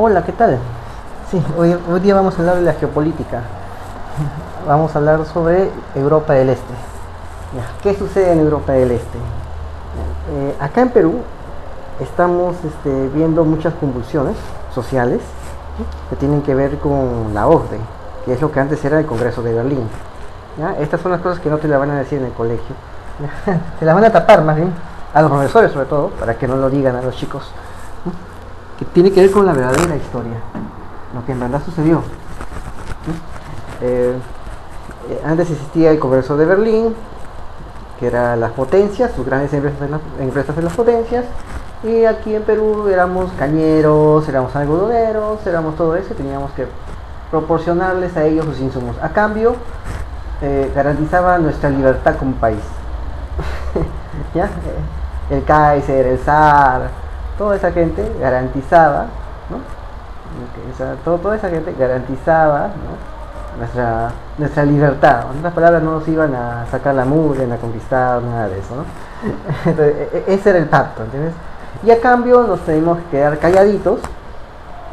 Hola, ¿qué tal? Sí, hoy día vamos a hablar de la geopolítica. Vamos a hablar sobre Europa del Este. Ya, ¿qué sucede en Europa del Este? Acá en Perú estamos viendo muchas convulsiones sociales, ¿sí? Que tienen que ver con la OCDE, que es lo que antes era el Congreso de Berlín. ¿Ya? Estas son las cosas que no te las van a decir en el colegio. ¿Ya? Te las van a tapar más bien, a los profesores sobre todo, para que no lo digan a los chicos. ¿Sí? Que tiene que ver con la verdadera historia, lo que en verdad sucedió. Eh, Antes existía el Congreso de Berlín, que era las potencias, sus grandes empresas de las potencias, y aquí en Perú éramos cañeros, éramos algodoneros, éramos todo eso, y teníamos que proporcionarles a ellos sus insumos. A cambio, garantizaba nuestra libertad como país. ¿Ya? El Kaiser, el zar, toda esa gente garantizaba, ¿no? Toda esa gente garantizaba, ¿no? nuestra libertad. En otras palabras, no nos iban a sacar la mugre, a conquistar, nada de eso, ¿no? Entonces, ese era el pacto, ¿entiendes? Y a cambio nos teníamos que quedar calladitos,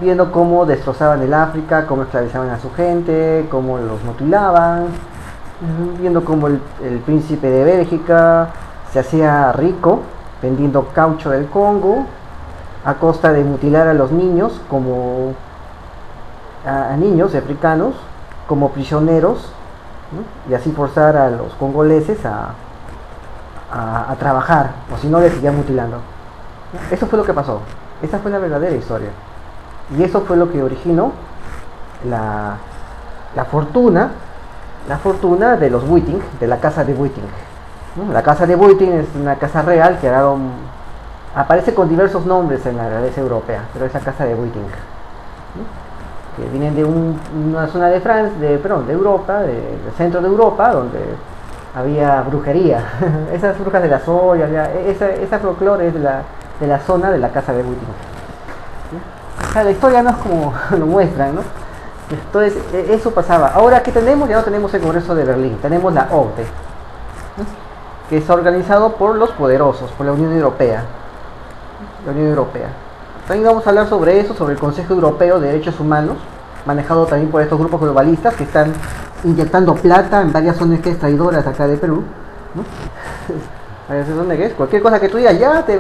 viendo cómo destrozaban el África, cómo esclavizaban a su gente, cómo los mutilaban, viendo cómo el príncipe de Bélgica se hacía rico vendiendo caucho del Congo a costa de mutilar a los niños como a niños africanos como prisioneros, ¿no? Y así forzar a los congoleses a trabajar, o si no les seguían mutilando. Eso fue lo que pasó, esa fue la verdadera historia, y eso fue lo que originó la fortuna de los Witting, de la casa de Witting, ¿no? La casa de Witting es una casa real que aparece con diversos nombres en la realeza europea, pero es la casa de Witting, ¿no? Que vienen de una zona de Francia, de Europa, del centro de Europa, donde había brujería. Esas brujas de las ollas, esa folclore es de la zona de la casa de Witting. ¿Sí? O sea, la historia no es como lo muestran, ¿no? Entonces, eso pasaba. Ahora, ¿qué tenemos? Ya no tenemos el Congreso de Berlín, tenemos la OCDE, ¿no? Que está organizado por los poderosos, por la Unión Europea. La Unión Europea. También vamos a hablar sobre eso, sobre el Consejo Europeo de Derechos Humanos, manejado también por estos grupos globalistas que están inyectando plata en varias ONGs traidoras acá de Perú, ¿no? Varias ONGs, cualquier cosa que tú digas, ya te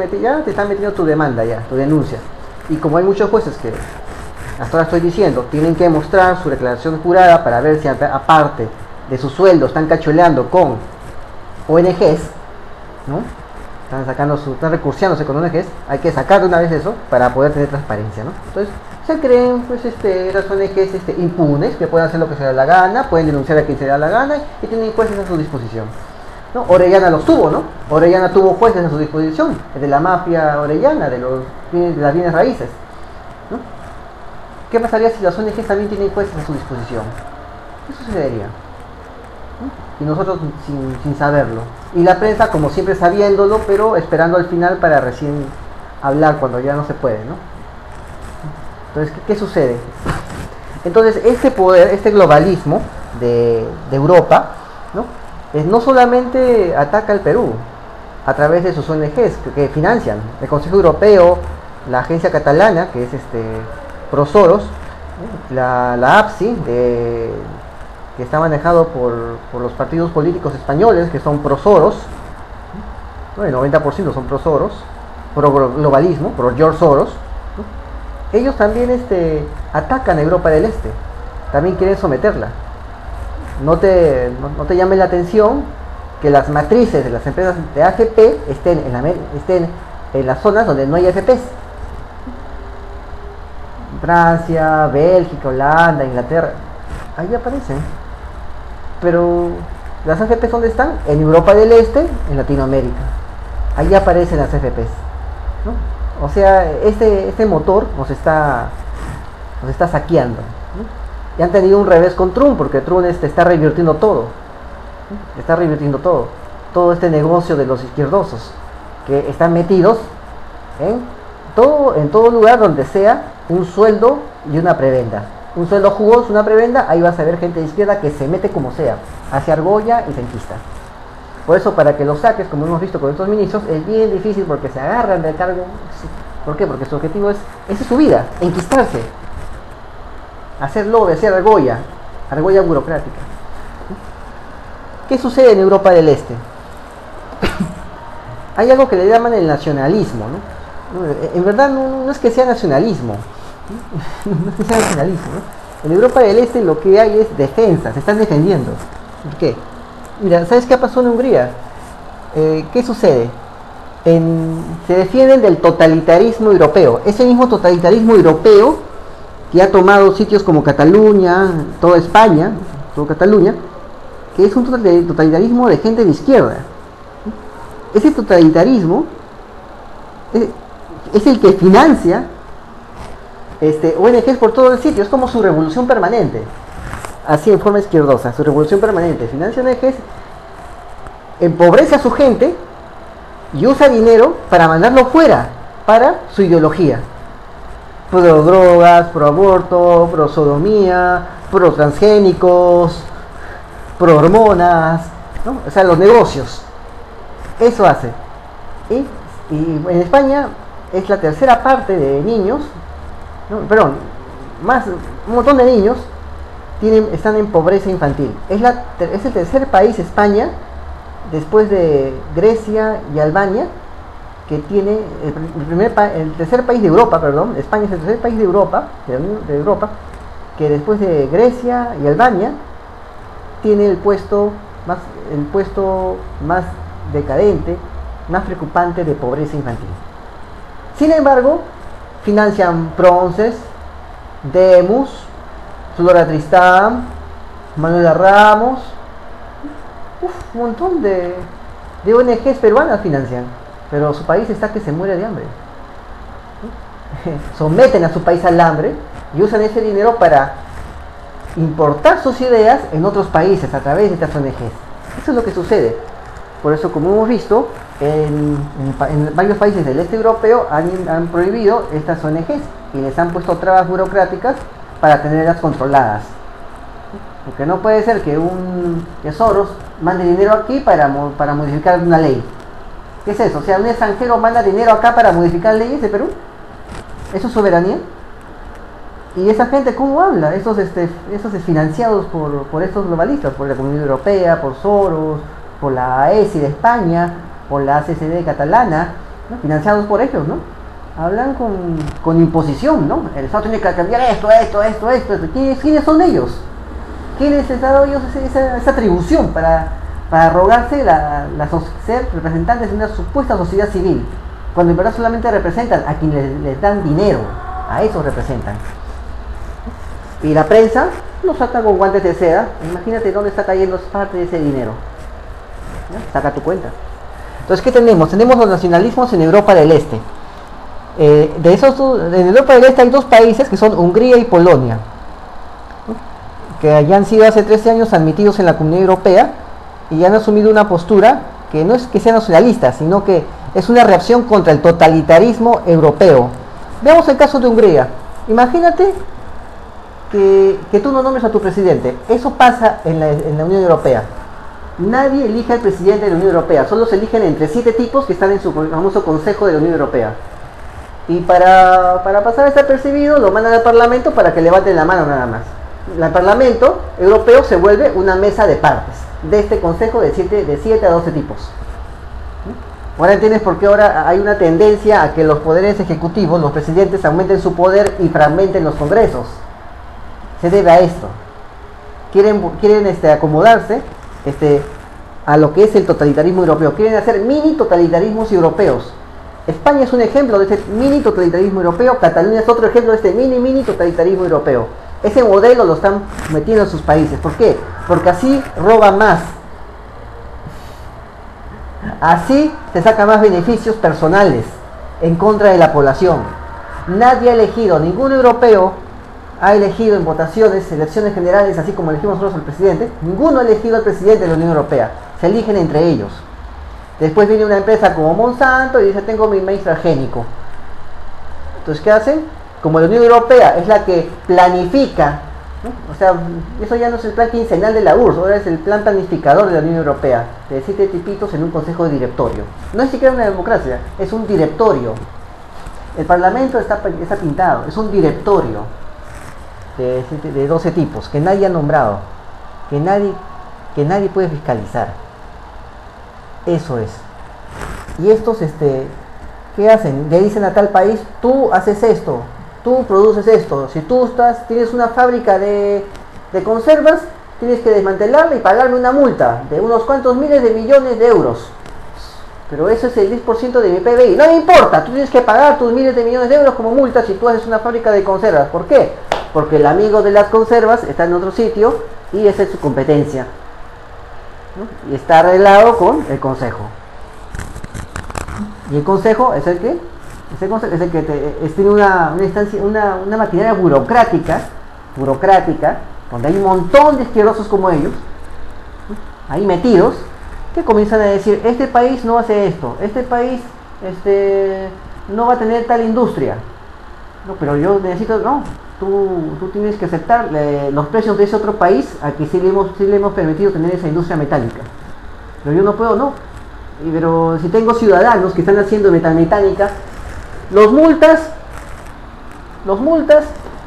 están metiendo tu demanda, ya, tu denuncia. Y como hay muchos jueces que, hasta ahora estoy diciendo, tienen que mostrar su declaración jurada para ver si aparte de su sueldo están cachuleando con ONGs, ¿no? Están recursiándose con ONGs, hay que sacar de una vez eso para poder tener transparencia, ¿no? Entonces, se creen pues las ONGs impunes, que pueden hacer lo que se les da la gana, pueden denunciar a quien se les da la gana y tienen jueces a su disposición, ¿no? Orellana los tuvo, ¿no? Orellana tuvo jueces a su disposición, el de la mafia orellana, de las bienes raíces, ¿no? ¿Qué pasaría si las ONGs también tienen jueces a su disposición? ¿Qué sucedería? Y nosotros sin saberlo, y la prensa como siempre sabiéndolo, pero esperando al final para recién hablar cuando ya no se puede, ¿no? Entonces, ¿qué sucede? Entonces, este poder, este globalismo de Europa, ¿no? No solamente ataca al Perú a través de sus ONGs que financian el Consejo Europeo, la agencia catalana que es Pro Soros, la APSI que está manejado por los partidos políticos españoles que son pro Soros, ¿no? El 90% son pro Soros, pro globalismo, pro George Soros, ¿no? Ellos también atacan a Europa del Este, también quieren someterla. No te llame la atención que las matrices de las empresas de AFP estén en las zonas donde no hay AFPs. Francia, Bélgica, Holanda, Inglaterra, ahí aparecen. Pero las AFPs, ¿dónde están? En Europa del Este, en Latinoamérica. Ahí aparecen las AFPs, ¿no? O sea, este motor nos está saqueando, ¿no? Y han tenido un revés con Trump, porque Trump está revirtiendo todo, ¿no? Está revirtiendo todo este negocio de los izquierdosos, que están metidos en todo lugar donde sea un sueldo y una prebenda. Un sueldo jugoso, una prebenda, ahí vas a ver gente de izquierda que se mete como sea, hacia argolla y se enquista. Por eso, para que los saques, como hemos visto con estos ministros, es bien difícil porque se agarran del cargo ¿Por qué? Porque su objetivo es, esa es su vida, enquistarse, hacer lobby, hacer argolla burocrática. ¿Qué sucede en Europa del Este? Hay algo que le llaman el nacionalismo, ¿no? En verdad no es que sea nacionalismo, no es que sea nacionalismo, ¿no? En Europa del Este lo que hay es defensa, se están defendiendo. ¿Por qué? Mira, ¿sabes qué pasó en Hungría? ¿Qué sucede? Se defienden del totalitarismo europeo. Ese mismo totalitarismo europeo que ha tomado sitios como Cataluña, toda España, toda Cataluña, que es un totalitarismo de gente de izquierda. Ese totalitarismo es el que financia ONGs por todo el sitio. Es como su revolución permanente, así en forma izquierdosa, su revolución permanente. Financia ONGs, empobrece a su gente y usa dinero para mandarlo fuera, para su ideología. Pro drogas, pro aborto, pro sodomía, pro transgénicos, pro hormonas, ¿no? O sea, los negocios. Eso hace. Y en España es la tercera parte de niños, ¿no? Perdón, un montón de niños están en pobreza infantil. Es el tercer país, España, después de Grecia y Albania, que tiene el tercer país de Europa, perdón, España es el tercer país de Europa, que después de Grecia y Albania tiene el puesto más decadente, más preocupante de pobreza infantil. Sin embargo, financian Pronces, Demus, Flora Tristán, Manuela Ramos, un montón de ONGs peruanas financian, pero su país está que se muere de hambre. Someten a su país al hambre y usan ese dinero para importar sus ideas en otros países a través de estas ONGs. Eso es lo que sucede. Por eso, como hemos visto, en varios países del este europeo han prohibido estas ONGs y les han puesto trabas burocráticas para tenerlas controladas. Porque no puede ser que Soros mande dinero aquí para modificar una ley. ¿Qué es eso? O sea, un extranjero manda dinero acá para modificar leyes de Perú. ¿Eso es soberanía? ¿Y esa gente cómo habla? Esos financiados por estos globalistas, por la Comunidad Europea, por Soros, por la ESI de España, por la ACCD catalana, ¿no? Financiados por ellos, ¿no? Hablan con imposición, ¿no? El Estado tiene que cambiar esto. ¿Quiénes son ellos? ¿Quiénes les han dado ellos esa atribución para arrogarse ser representantes de una supuesta sociedad civil, cuando en verdad solamente representan a quienes les dan dinero? A esos representan. Y la prensa los saca con guantes de seda. Imagínate dónde está cayendo parte de ese dinero. ¿No? Saca tu cuenta. Entonces, ¿qué tenemos? Tenemos los nacionalismos en Europa del Este. En Europa del Este hay dos países que son Hungría y Polonia, ¿no? Que ya han sido hace 13 años admitidos en la Comunidad Europea y han asumido una postura que no es que sea nacionalista, sino que es una reacción contra el totalitarismo europeo. Veamos el caso de Hungría. Imagínate que tú no nombres a tu presidente. Eso pasa en la Unión Europea. Nadie elige al presidente de la Unión Europea, solo se eligen entre 7 tipos que están en su famoso Consejo de la Unión Europea. Y para pasar desapercibido lo mandan al Parlamento para que levanten la mano nada más. El Parlamento Europeo se vuelve una mesa de partes de este Consejo de 7 a 12 tipos. Ahora entiendes por qué ahora hay una tendencia a que los poderes ejecutivos, los presidentes, aumenten su poder y fragmenten los congresos. Se debe a esto. Quieren acomodarse a lo que es el totalitarismo europeo. Quieren hacer mini totalitarismos europeos. España es un ejemplo de este mini totalitarismo europeo. Cataluña es otro ejemplo de este mini totalitarismo europeo. Ese modelo lo están metiendo en sus países. ¿Por qué? Porque así roba más. Así se saca más beneficios personales en contra de la población. Nadie ha elegido, ningún europeo ha elegido en votaciones, elecciones generales, así como elegimos nosotros al presidente. Ninguno ha elegido al presidente de la Unión Europea. Se eligen entre ellos. Después viene una empresa como Monsanto y dice: tengo mi maíz transgénico. Entonces, ¿qué hacen? Como la Unión Europea es la que planifica, ¿no? O sea, eso ya no es el plan quincenal de la URSS, ahora es el plan planificador de la Unión Europea, de 7 tipitos en un consejo de directorio. No es siquiera una democracia, es un directorio. El Parlamento está pintado, es un directorio de 12 tipos que nadie ha nombrado, que nadie puede fiscalizar. Eso es. Y estos, ¿qué hacen? Le dicen a tal país, tú haces esto, tú produces esto. Si tú tienes una fábrica de conservas, tienes que desmantelarla y pagarme una multa de unos cuantos miles de millones de euros. Pero eso es el 10% de mi PBI. No me importa, tú tienes que pagar tus miles de millones de euros como multa si tú haces una fábrica de conservas. ¿Por qué? Porque el amigo de las conservas está en otro sitio y esa es su competencia, ¿no? Y está arreglado con el consejo. Y el consejo es el que tiene una maquinaria burocrática, donde hay un montón de asquerosos como ellos, ¿no? Ahí metidos, que comienzan a decir, este país no hace esto, este país no va a tener tal industria. No, pero yo necesito, no, tú tienes que aceptar los precios de ese otro país a que sí le hemos permitido tener esa industria metálica. Pero yo no puedo, no. Pero si tengo ciudadanos que están haciendo metalmecánica, los multas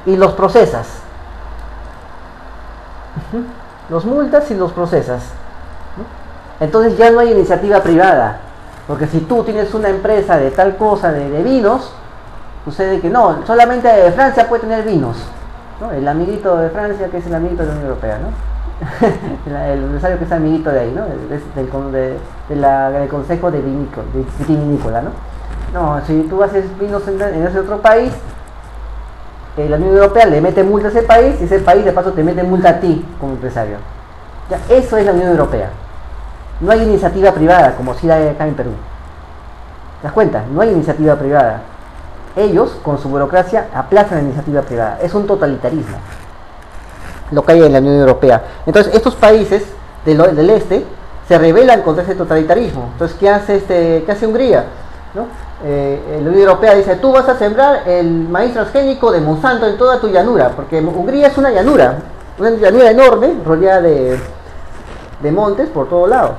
y los procesas. Los multas y los procesas. Entonces ya no hay iniciativa privada, porque si tú tienes una empresa de tal cosa, de vinos, sucede que no, solamente Francia puede tener vinos, ¿no? El amiguito de Francia, que es el amiguito de la Unión Europea, ¿no? el empresario que es amiguito de ahí, ¿no? Del Consejo de Vitivinícola, ¿no? No, si tú haces vinos en ese otro país, la Unión Europea le mete multa a ese país y ese país de paso te mete multa a ti como empresario. Ya, eso es la Unión Europea. No hay iniciativa privada, como si hay acá en Perú. ¿Te das cuenta? No hay iniciativa privada. Ellos, con su burocracia, aplastan la iniciativa privada. Es un totalitarismo lo que hay en la Unión Europea. Entonces, estos países del este se rebelan contra ese totalitarismo. Entonces, ¿qué hace Hungría? ¿No? La Unión Europea dice, tú vas a sembrar el maíz transgénico de Monsanto en toda tu llanura, porque Hungría es una llanura enorme, rodeada de montes por todo lado.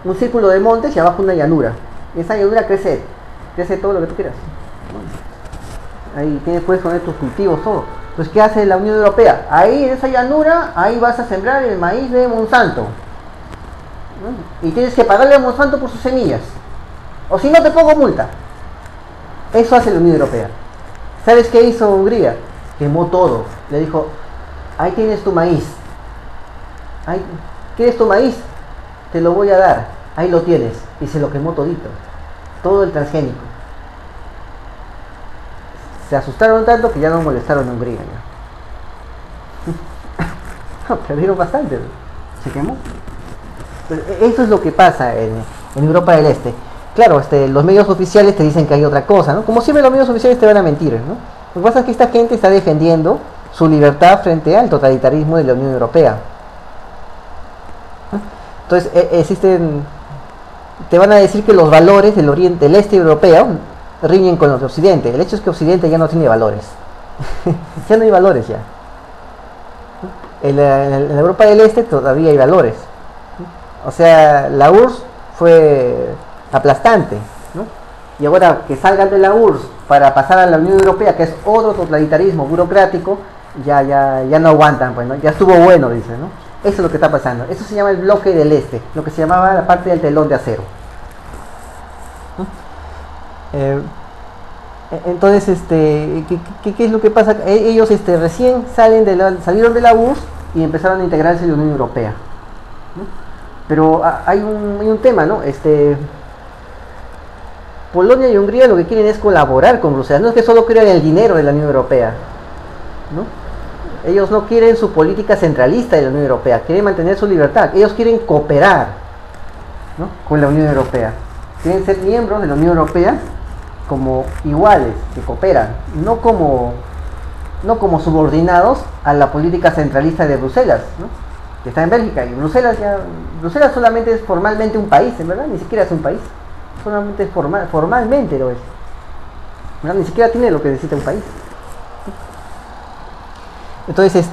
Un círculo de montes y abajo una llanura. Y esa llanura crece todo lo que tú quieras. Ahí puedes poner tus cultivos, todo. Entonces, ¿qué hace la Unión Europea? Ahí en esa llanura, ahí vas a sembrar el maíz de Monsanto, ¿no? Y tienes que pagarle a Monsanto por sus semillas. O si no, te pongo multa. Eso hace la Unión Europea. ¿Sabes qué hizo Hungría? Quemó todo. Le dijo, ahí tienes tu maíz. ¿Quieres tu maíz? Te lo voy a dar. Ahí lo tienes. Y se lo quemó todito. Todo el transgénico. Se asustaron tanto que ya no molestaron a Hungría. Perdieron bastante. Se quemó. Pues eso es lo que pasa en Europa del Este. Claro, los medios oficiales te dicen que hay otra cosa, ¿no? Como siempre los medios oficiales te van a mentir, ¿no? Lo que pasa es que esta gente está defendiendo su libertad frente al totalitarismo de la Unión Europea. Entonces, te van a decir que los valores del este europeo riñen con los de Occidente. El hecho es que Occidente ya no tiene valores. Ya no hay valores ya. En la Europa del Este todavía hay valores. O sea, la URSS fue aplastante, ¿no? Y ahora que salgan de la URSS para pasar a la Unión Europea, que es otro totalitarismo burocrático, ya no aguantan, pues, ¿no? Ya estuvo bueno, dice, ¿no? Eso es lo que está pasando. Eso se llama el bloque del este, lo que se llamaba la parte del telón de acero. Entonces, ¿qué es lo que pasa? Ellos recién salieron de la URSS y empezaron a integrarse en la Unión Europea, ¿no? Pero hay un tema, ¿no? Polonia y Hungría lo que quieren es colaborar con Bruselas. No es que solo quieran el dinero de la Unión Europea, ¿no? Ellos no quieren su política centralista de la Unión Europea, quieren mantener su libertad. Ellos quieren cooperar, ¿no? Con la Unión Europea. Quieren ser miembros de la Unión Europea como iguales, que cooperan, no como subordinados a la política centralista de Bruselas, ¿no? Que está en Bélgica. Y Bruselas solamente es formalmente un país, en verdad, ni siquiera es un país. Solamente es formalmente lo es, ¿no? Ni siquiera tiene lo que necesita un país. Entonces,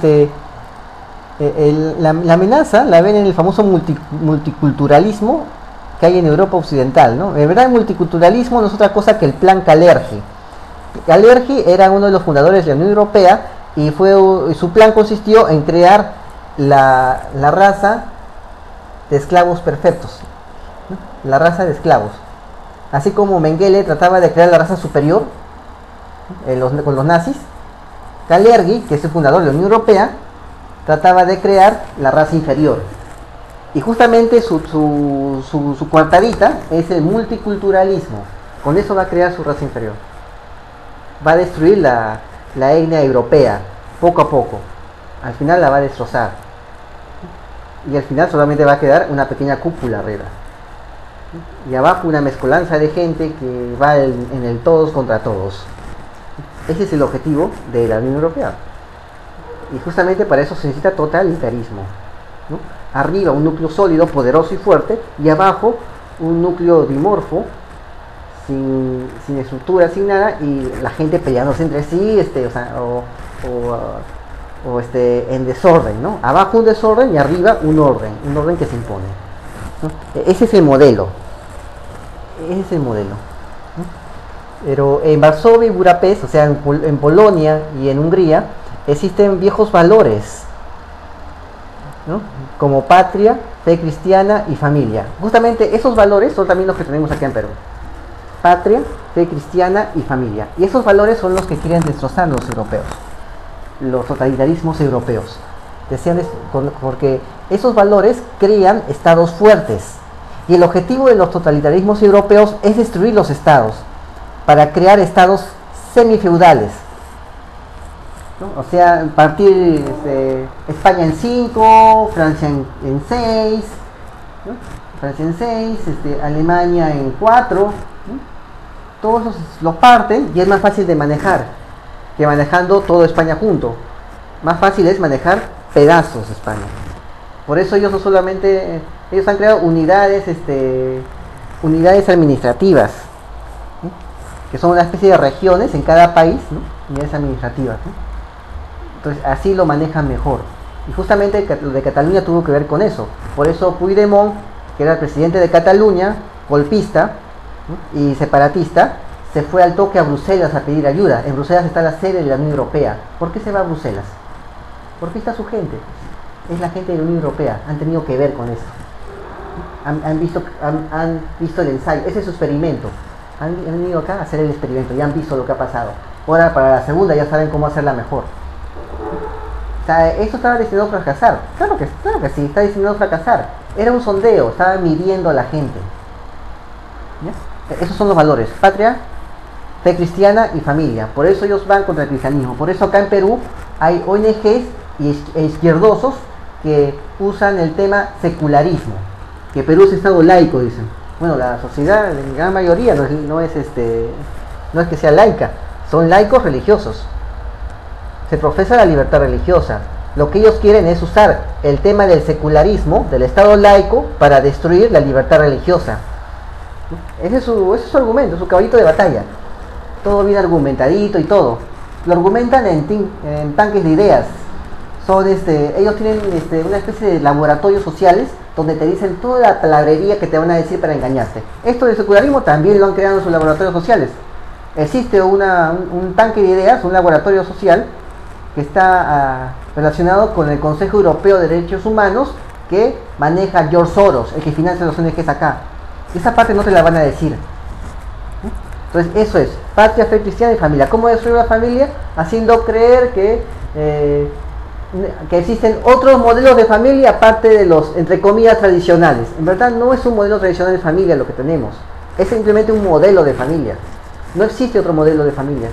la amenaza la ven en el famoso multiculturalismo que hay en Europa Occidental, ¿no? En verdad el multiculturalismo no es otra cosa que el plan Kalergi. Kalergi era uno de los fundadores de la Unión Europea y su plan consistió en crear la raza de esclavos perfectos, ¿no? La raza de esclavos. Así como Mengele trataba de crear la raza superior con los nazis, Kalergi, que es el fundador de la Unión Europea, trataba de crear la raza inferior. Y justamente su coartadita es el multiculturalismo. Con eso va a crear su raza inferior. Va a destruir la etnia europea, poco a poco. Al final la va a destrozar. Y al final solamente va a quedar una pequeña cúpula arriba. Y abajo una mezcolanza de gente que va en el todos contra todos. Ese es el objetivo de la Unión Europea. Y justamente para eso se necesita totalitarismo, ¿no? Arriba un núcleo sólido, poderoso y fuerte, y abajo un núcleo dimorfo, sin estructura, sin nada, y la gente peleándose entre sí, en desorden, ¿no? Abajo un desorden y arriba un orden que se impone, ¿no? Ese es el modelo. ¿No? Pero en Varsovia y Budapest, o sea, en Polonia y en Hungría, existen viejos valores, ¿no? Como patria, fe cristiana y familia. Justamente esos valores son también los que tenemos aquí en Perú. Patria, fe cristiana y familia. Y esos valores son los que quieren destrozar los europeos, los totalitarismos europeos. Porque esos valores crean estados fuertes. Y el objetivo de los totalitarismos europeos es destruir los estados para crear estados semifeudales, ¿no? O sea, partir España en 5, Francia en 6, ¿no? Francia en 6, Alemania en 4, ¿no? Todos los parten y es más fácil de manejar que manejando toda España junto. Más fácil es manejar pedazos de España. Por eso ellos no solamente, ellos han creado unidades administrativas, ¿no? Que son una especie de regiones en cada país, ¿no? Unidades administrativas, ¿no? Entonces así lo manejan mejor. Y justamente lo de Cataluña tuvo que ver con eso. Por eso Puigdemont, que era el presidente de Cataluña, golpista, ¿no? Y separatista, se fue al toque a Bruselas a pedir ayuda. En Bruselas está la sede de la Unión Europea. ¿Por qué se va a Bruselas? Porque está su gente. Es la gente de la Unión Europea. Han tenido que ver con eso. Han visto el ensayo. Ese es su experimento. Han venido acá a hacer el experimento y han visto lo que ha pasado. Ahora para la segunda ya saben cómo hacerla mejor. O sea, eso estaba destinado a fracasar. Claro que sí, está destinado a fracasar. Era un sondeo, estaba midiendo a la gente. ¿Ya? Esos son los valores: patria, fe cristiana y familia. Por eso ellos van contra el cristianismo. Por eso acá en Perú hay ONGs e izquierdosos que usan el tema secularismo. Que Perú es estado laico, dicen. Bueno, la sociedad en gran mayoría no es que sea laica, son laicos religiosos. Se profesa la libertad religiosa. Lo que ellos quieren es usar el tema del secularismo, del Estado laico, para destruir la libertad religiosa. Ese es su argumento, su caballito de batalla. Todo bien argumentadito y todo. Lo argumentan en tanques de ideas. Ellos tienen una especie de laboratorios sociales donde te dicen toda la palabrería que te van a decir para engañarte. Esto del secularismo también lo han creado en sus laboratorios sociales. Existe un tanque de ideas, un laboratorio social que está relacionado con el Consejo Europeo de Derechos Humanos que maneja George Soros, el que financia los ONGs acá. Esa parte no te la van a decir. Entonces eso es patria, fe cristiana y familia. ¿Cómo destruir la familia? Haciendo creer que existen otros modelos de familia aparte de los, entre comillas, tradicionales. En verdad no es un modelo tradicional de familia lo que tenemos. Es simplemente un modelo de familia. No existe otro modelo de familia.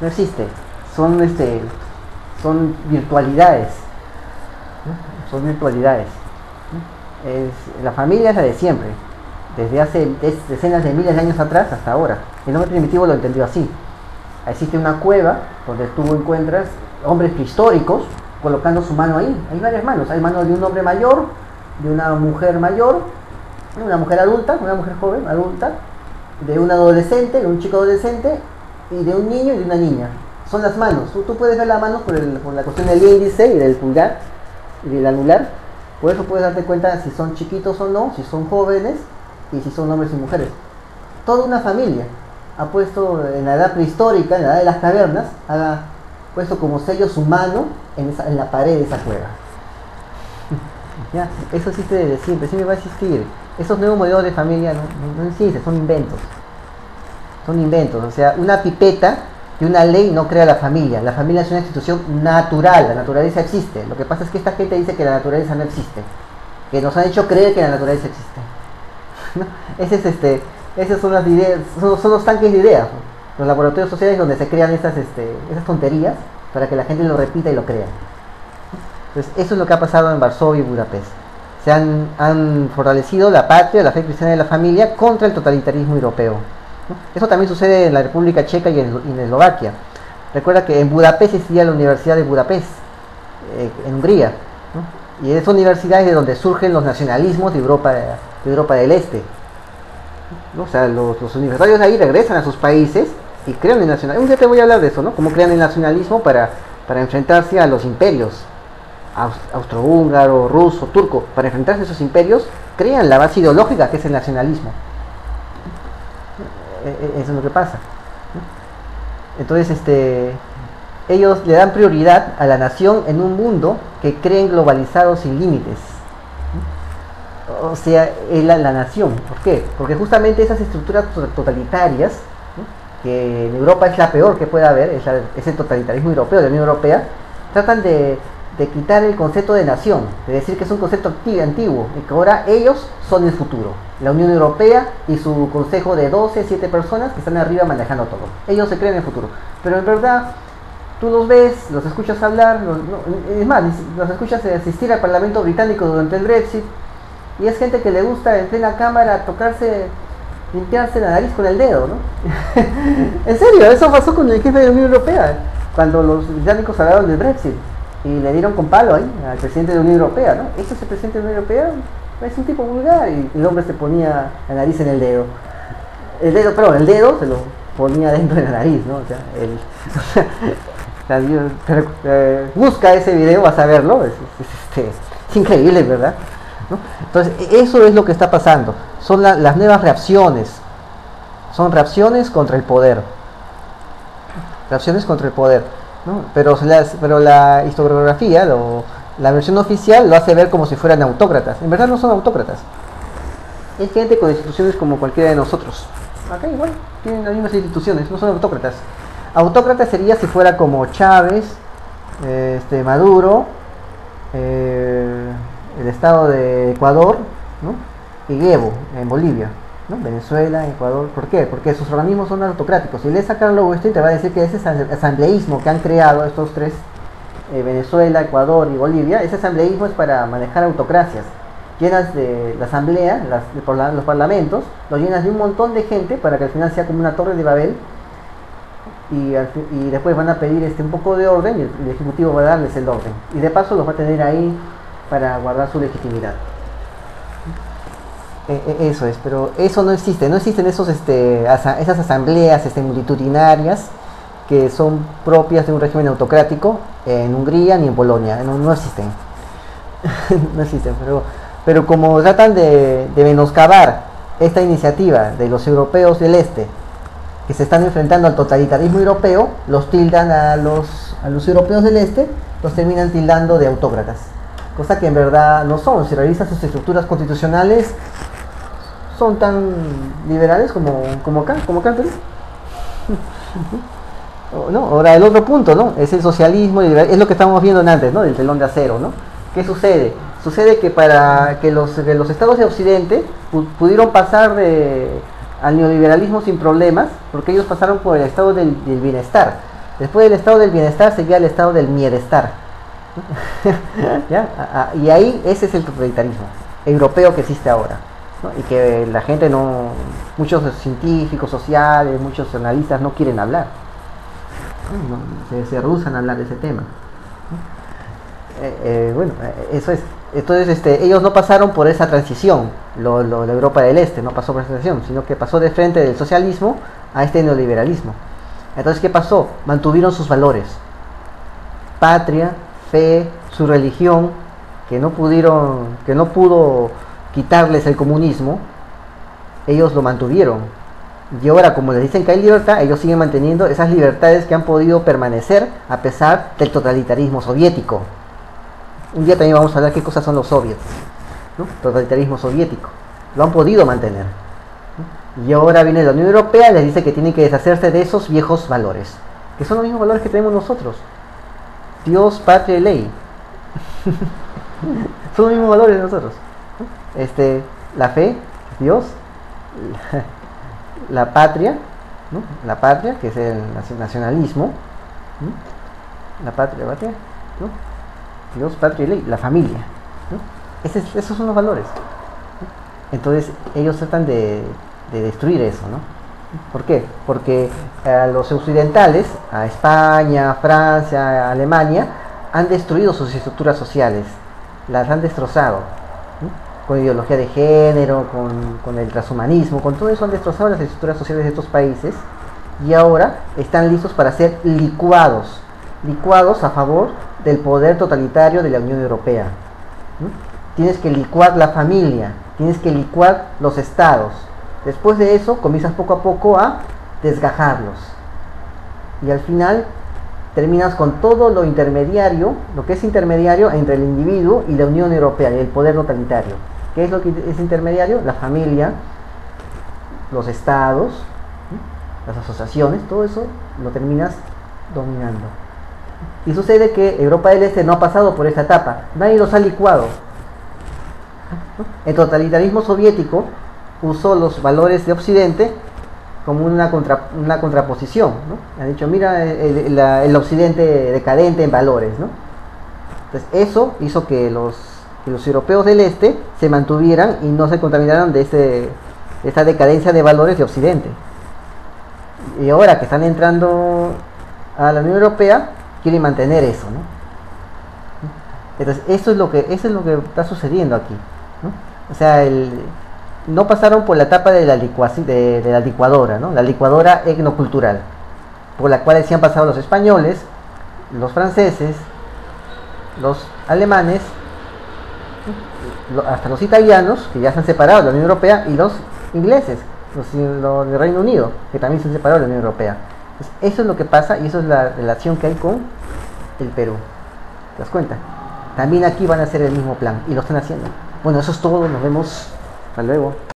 No existe. Son virtualidades. Son virtualidades. La familia es la de siempre. Desde hace decenas de miles de años atrás hasta ahora. El hombre primitivo lo entendió así. Existe una cueva donde tú encuentras hombres prehistóricos colocando su mano ahí. Hay varias manos. Hay manos de un hombre mayor, de una mujer mayor, una mujer adulta, una mujer joven, adulta, de un adolescente, de un chico adolescente, y de un niño y de una niña. Son las manos. Tú puedes ver las manos por la cuestión del índice y del pulgar y del anular. Por eso puedes darte cuenta si son chiquitos o no, si son jóvenes y si son hombres y mujeres. Toda una familia ha puesto en la edad prehistórica, en la edad de las cavernas, ha puesto como sello su mano en la pared de esa cueva. Ya, eso existe desde siempre, siempre va a existir. Esos nuevos modelos de familia no existen, son inventos. Son inventos, o sea, una pipeta y una ley no crea la familia. La familia es una institución natural, la naturaleza existe. Lo que pasa es que esta gente dice que la naturaleza no existe, que nos han hecho creer que la naturaleza existe. ¿No? Esas son las ideas, son los tanques de ideas, ¿no? Los laboratorios sociales donde se crean esas tonterías para que la gente lo repita y lo crea. Entonces, eso es lo que ha pasado en Varsovia y Budapest. Se han fortalecido la patria, la fe cristiana de la familia contra el totalitarismo europeo, ¿no? Eso también sucede en la República Checa y en Eslovaquia. Recuerda que en Budapest existía la Universidad de Budapest, en Hungría, ¿no? Y esa universidad es de donde surgen los nacionalismos de Europa del Este, ¿no? O sea, los universitarios ahí regresan a sus países y crean el nacionalismo. Un día te voy a hablar de eso, ¿no? Cómo crean el nacionalismo para enfrentarse a los imperios austrohúngaro, ruso, turco. Para enfrentarse a esos imperios, crean la base ideológica que es el nacionalismo. Eso es lo que pasa, ¿no? Entonces, ellos le dan prioridad a la nación en un mundo que creen globalizado sin límites. O sea, es la nación. ¿Por qué? Porque justamente esas estructuras totalitarias, ¿no?, que en Europa es la peor que puede haber, es el totalitarismo europeo, de la Unión Europea, tratan de quitar el concepto de nación, de decir que es un concepto antiguo y que ahora ellos son el futuro. La Unión Europea y su consejo de 7 personas que están arriba manejando todo. Ellos se creen el futuro. Pero en verdad, tú los ves, los escuchas hablar, es más, los escuchas asistir al Parlamento británico durante el Brexit, y es gente que le gusta en plena cámara limpiarse la nariz con el dedo, ¿no? En serio, eso pasó con el jefe de la Unión Europea, cuando los británicos hablaron del Brexit, y le dieron con palo ahí al presidente de la Unión Europea, ¿no? ¿Este es el presidente de la Unión Europea? Es un tipo vulgar, y el hombre se ponía la nariz en el dedo. El dedo se lo ponía dentro de la nariz, ¿no? O sea, busca ese video, vas a verlo, es increíble, ¿verdad? ¿No? Entonces, eso es lo que está pasando. Son las nuevas reacciones. Son reacciones contra el poder. Reacciones contra el poder, ¿no? Pero la historiografía, la versión oficial, lo hace ver como si fueran autócratas. En verdad no son autócratas. Es gente con instituciones como cualquiera de nosotros. Acá igual tienen las mismas instituciones, no son autócratas. Autócrata sería si fuera como Chávez, Maduro, el estado de Ecuador, ¿no?, y Evo en Bolivia, ¿no?, Venezuela, Ecuador. ¿Por qué? Porque sus organismos son autocráticos. Si lees a Carlos Westin te va a decir que ese asambleísmo que han creado estos tres, Venezuela, Ecuador y Bolivia, ese asambleísmo es para manejar autocracias. Llenas de la asamblea, los parlamentos, los llenas de un montón de gente para que al final sea como una torre de Babel, y después van a pedir un poco de orden, y el ejecutivo va a darles el orden, y de paso los va a tener ahí para guardar su legitimidad. Eso es, pero eso no existen esas asambleas multitudinarias que son propias de un régimen autocrático en Hungría ni en Polonia. No existen. No existen, pero como tratan de menoscabar esta iniciativa de los europeos del este, que se están enfrentando al totalitarismo europeo, los tildan a los europeos del este, los terminan tildando de autócratas, cosa que en verdad no son. Si revisas sus estructuras constitucionales, son tan liberales como acá, ¿no? Ahora el otro punto, ¿no?, es el socialismo, es lo que estamos viendo antes, ¿no?, del telón de acero, ¿no? ¿Qué sucede? Sucede que para que los estados de Occidente pudieron pasar al neoliberalismo sin problemas, porque ellos pasaron por el estado del bienestar. Después del estado del bienestar seguía el estado del mierestar. ¿Ya? Y ahí ese es el totalitarismo europeo que existe ahora, ¿no? Y que la gente muchos científicos sociales, muchos analistas no quieren hablar, ¿no? Se rehusan a hablar de ese tema, ¿no? Bueno, eso es. Entonces, ellos no pasaron por esa transición, la Europa del Este no pasó por esa transición, sino que pasó de frente del socialismo a este neoliberalismo. Entonces, ¿qué pasó? Mantuvieron sus valores: patria, fe, su religión, que no pudo quitarles el comunismo, ellos lo mantuvieron. Y ahora, como les dicen que hay libertad, ellos siguen manteniendo esas libertades que han podido permanecer a pesar del totalitarismo soviético. Un día también vamos a hablar qué cosas son los soviets, ¿no? Totalitarismo soviético. Lo han podido mantener, ¿no? Y ahora viene la Unión Europea y les dice que tienen que deshacerse de esos viejos valores, que son los mismos valores que tenemos nosotros. Dios, patria y ley. Son los mismos valores de nosotros, ¿no? La fe, Dios, la patria, ¿no? La patria, que es el nacionalismo, ¿no? La patria, ¿no? Dios, patria y ley, la familia, ¿no? Esos son los valores, ¿no? Entonces ellos tratan de destruir eso, ¿no? ¿Por qué? Porque a los occidentales, a España, a Francia, a Alemania, han destruido sus estructuras sociales, las han destrozado, ¿no? Con ideología de género, con el transhumanismo, con todo eso han destrozado las estructuras sociales de estos países y ahora están listos para ser licuados a favor del poder totalitario de la Unión Europea, ¿no? Tienes que licuar la familia, tienes que licuar los estados. Después de eso comienzas poco a poco a desgajarlos y al final terminas con todo lo intermediario, lo que es intermediario entre el individuo y la Unión Europea y el poder totalitario. ¿Qué es lo que es intermediario? La familia, los estados, ¿sí? Las asociaciones, todo eso lo terminas dominando. Y sucede que Europa del Este no ha pasado por esa etapa, nadie los ha licuado. El totalitarismo soviético usó los valores de Occidente como una contraposición, ¿no? Han dicho, mira el Occidente decadente en valores, ¿no? Entonces eso hizo que los europeos del Este se mantuvieran y no se contaminaran de esta decadencia de valores de Occidente. Y ahora que están entrando a la Unión Europea, quieren mantener eso, ¿no? Entonces eso es lo que está sucediendo aquí, ¿no? O sea, no pasaron por la etapa de la licuadora, ¿no? La licuadora etnocultural, por la cual sí han pasado los españoles, los franceses, los alemanes, hasta los italianos, que ya se han separado de la Unión Europea, y los ingleses, los del Reino Unido, que también se han separado de la Unión Europea. Entonces, eso es lo que pasa y eso es la relación que hay con el Perú. ¿Te das cuenta? También aquí van a hacer el mismo plan y lo están haciendo. Bueno, eso es todo, nos vemos. Hasta luego.